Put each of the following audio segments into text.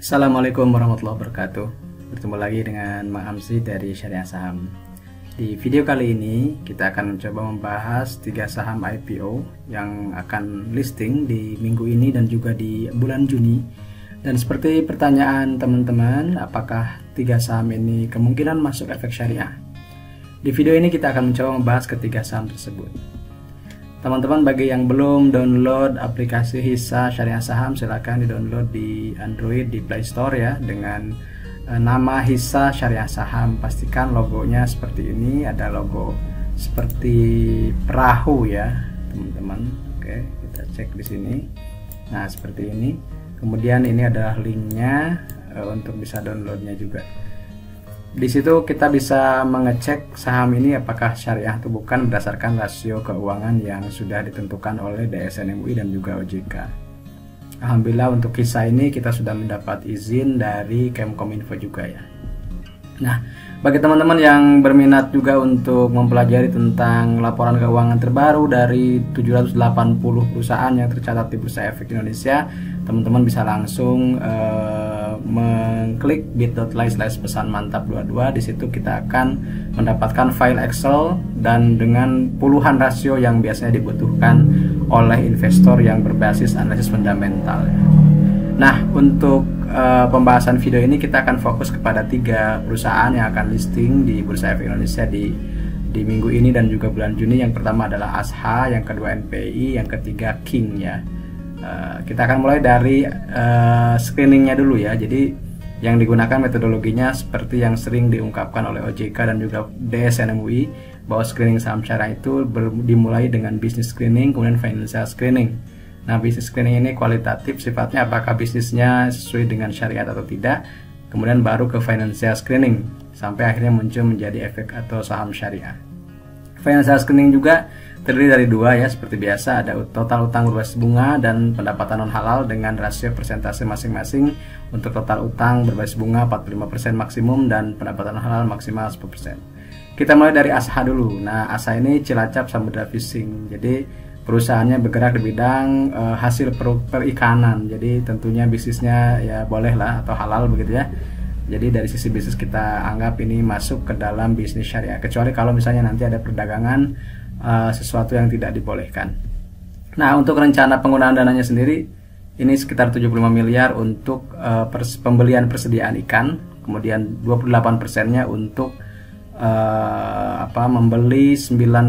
Assalamualaikum warahmatullahi wabarakatuh. Bertemu lagi dengan Mang Amsi dari Syariah Saham. Di video kali ini kita akan mencoba membahas 3 saham IPO yang akan listing di minggu ini dan juga di bulan Juni. Dan seperti pertanyaan teman-teman, apakah 3 saham ini kemungkinan masuk efek syariah? Di video ini kita akan mencoba membahas ketiga saham tersebut. Teman-teman, bagi yang belum download aplikasi Hisa Syariah Saham, silahkan di-download di Android, di Play Store ya, dengan nama Hisa Syariah Saham. Pastikan logonya seperti ini, ada logo seperti perahu ya, teman-teman. Oke, kita cek di sini. Nah, seperti ini. Kemudian ini adalah linknya untuk bisa downloadnya juga. Di situ kita bisa mengecek saham ini apakah syariah atau bukan berdasarkan rasio keuangan yang sudah ditentukan oleh DSN MUI dan juga OJK. Alhamdulillah untuk Hisa ini kita sudah mendapat izin dari Kemkominfo juga ya. Nah, bagi teman-teman yang berminat juga untuk mempelajari tentang laporan keuangan terbaru dari 780 perusahaan yang tercatat di Bursa Efek Indonesia, teman-teman bisa langsung mengklik bit.ly/pesanmantap22. Di situ kita akan mendapatkan file Excel dan dengan puluhan rasio yang biasanya dibutuhkan oleh investor yang berbasis analisis fundamental. Nah, untuk pembahasan video ini kita akan fokus kepada 3 perusahaan yang akan listing di Bursa Efek Indonesia di minggu ini dan juga bulan Juni. Yang pertama adalah ASHA, yang kedua NPI, yang ketiga King ya. Kita akan mulai dari screeningnya dulu ya. Jadi yang digunakan metodologinya seperti yang sering diungkapkan oleh OJK dan juga DSN MUI, bahwa screening saham syariah itu dimulai dengan business screening, kemudian financial screening. Nah, business screening ini kualitatif sifatnya, apakah bisnisnya sesuai dengan syariat atau tidak, kemudian baru ke financial screening sampai akhirnya muncul menjadi efek atau saham syariah. Financial screening juga terdiri dari 2 ya, seperti biasa, ada total utang berbasis bunga dan pendapatan non halal dengan rasio persentase masing-masing. Untuk total utang berbasis bunga 45% maksimum dan pendapatan non halal maksimal 10%. Kita mulai dari ASHA dulu. Nah, ASHA ini Cilacap Samudra Fishing. Jadi perusahaannya bergerak di bidang hasil perikanan. Jadi tentunya bisnisnya ya boleh lah atau halal begitu ya. Jadi dari sisi bisnis kita anggap ini masuk ke dalam bisnis syariah, kecuali kalau misalnya nanti ada perdagangan sesuatu yang tidak dibolehkan. Nah, untuk rencana penggunaan dananya sendiri ini sekitar 75 miliar untuk pembelian persediaan ikan, kemudian 28%-nya untuk membeli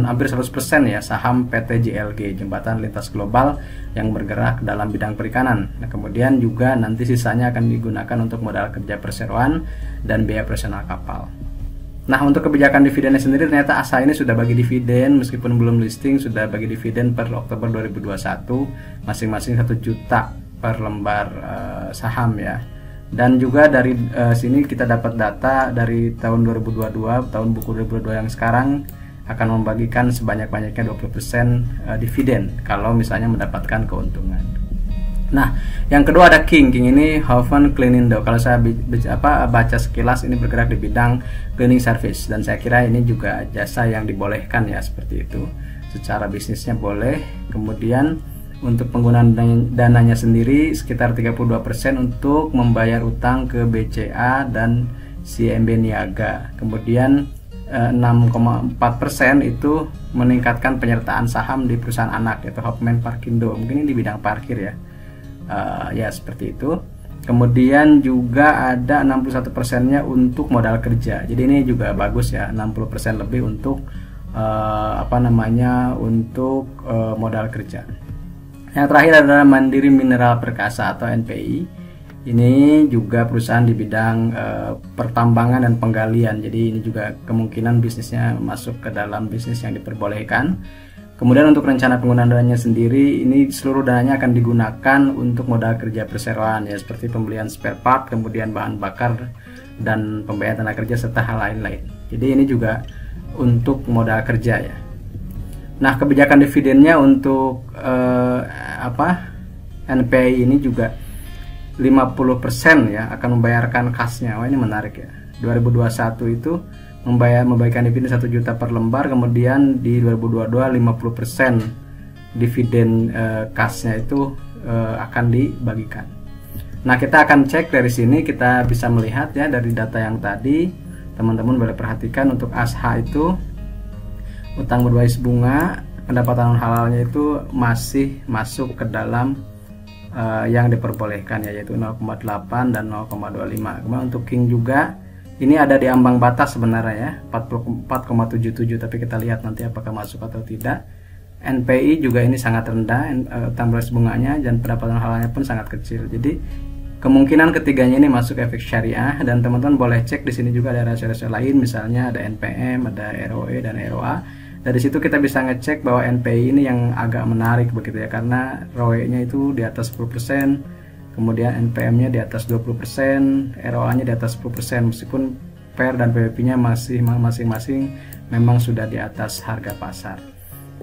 hampir 100% ya saham PT JLG, Jembatan Lintas Global, yang bergerak dalam bidang perikanan. Nah, kemudian juga nanti sisanya akan digunakan untuk modal kerja perseroan dan biaya operasional kapal. Nah, untuk kebijakan dividennya sendiri ternyata ASHA ini sudah bagi dividen, meskipun belum listing sudah bagi dividen per Oktober 2021 masing-masing 1 juta per lembar saham ya. Dan juga dari sini kita dapat data dari tahun 2022, tahun buku 2022 yang sekarang akan membagikan sebanyak-banyaknya 20% dividen kalau misalnya mendapatkan keuntungan. Nah, yang kedua ada King ini Hoven Cleanindo. Kalau saya baca sekilas ini bergerak di bidang cleaning service, dan saya kira ini juga jasa yang dibolehkan ya, seperti itu. Secara bisnisnya boleh. Kemudian untuk penggunaan dananya sendiri sekitar 32% untuk membayar utang ke BCA dan CMB Niaga. Kemudian 6,4% itu meningkatkan penyertaan saham di perusahaan anak yaitu Hopman Parkindo. Mungkin ini di bidang parkir ya. Ya seperti itu. Kemudian juga ada 61%-nya untuk modal kerja. Jadi ini juga bagus ya, 60% lebih untuk untuk modal kerja. Yang terakhir adalah Mandiri Mineral Perkasa atau NPI. Ini juga perusahaan di bidang pertambangan dan penggalian. Jadi ini juga kemungkinan bisnisnya masuk ke dalam bisnis yang diperbolehkan. Kemudian untuk rencana penggunaan dananya sendiri, ini seluruh dananya akan digunakan untuk modal kerja perseroan ya, seperti pembelian spare part, kemudian bahan bakar dan pembayaran tenaga kerja serta hal lain-lain. Jadi ini juga untuk modal kerja ya. Nah, kebijakan dividennya untuk NPI ini juga 50% ya akan membayarkan kasnya. Wah, ini menarik ya. 2021 itu membagikan dividen 1 juta per lembar, kemudian di 2022 50% dividen kasnya itu akan dibagikan. Nah, kita akan cek dari sini, kita bisa melihat ya dari data yang tadi. Teman-teman boleh perhatikan untuk ASH itu utang berbasis bunga, pendapatan halalnya itu masih masuk ke dalam yang diperbolehkan ya, yaitu 0,8 dan 0,25. Kemudian untuk King juga ini ada di ambang batas sebenarnya ya, 44,77, tapi kita lihat nanti apakah masuk atau tidak. NPI juga ini sangat rendah, utang berbasis bunganya, dan pendapatan halalnya pun sangat kecil. Jadi kemungkinan ketiganya ini masuk efek syariah, dan teman-teman boleh cek di sini juga ada rasio-rasio lain, misalnya ada NPM, ada ROE dan ROA. Dari situ kita bisa ngecek bahwa NPI ini yang agak menarik begitu ya, karena ROE-nya itu di atas 10%, kemudian NPM-nya di atas 20%, ROA-nya di atas 10%, meskipun PER dan PBB-nya masing-masing memang sudah di atas harga pasar.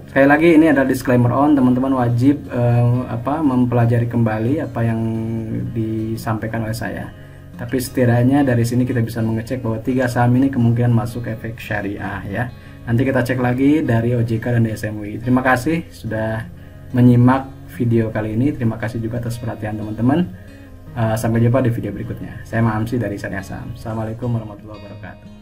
Sekali lagi ini adalah disclaimer on, teman-teman wajib mempelajari kembali apa yang disampaikan oleh saya. Tapi setidaknya dari sini kita bisa mengecek bahwa 3 saham ini kemungkinan masuk efek syariah ya. Nanti kita cek lagi dari OJK dan DSM UI. Terima kasih sudah menyimak video kali ini. Terima kasih juga atas perhatian teman-teman. Sampai jumpa di video berikutnya. Saya Maamsi dari Syariah Saham. Assalamualaikum warahmatullahi wabarakatuh.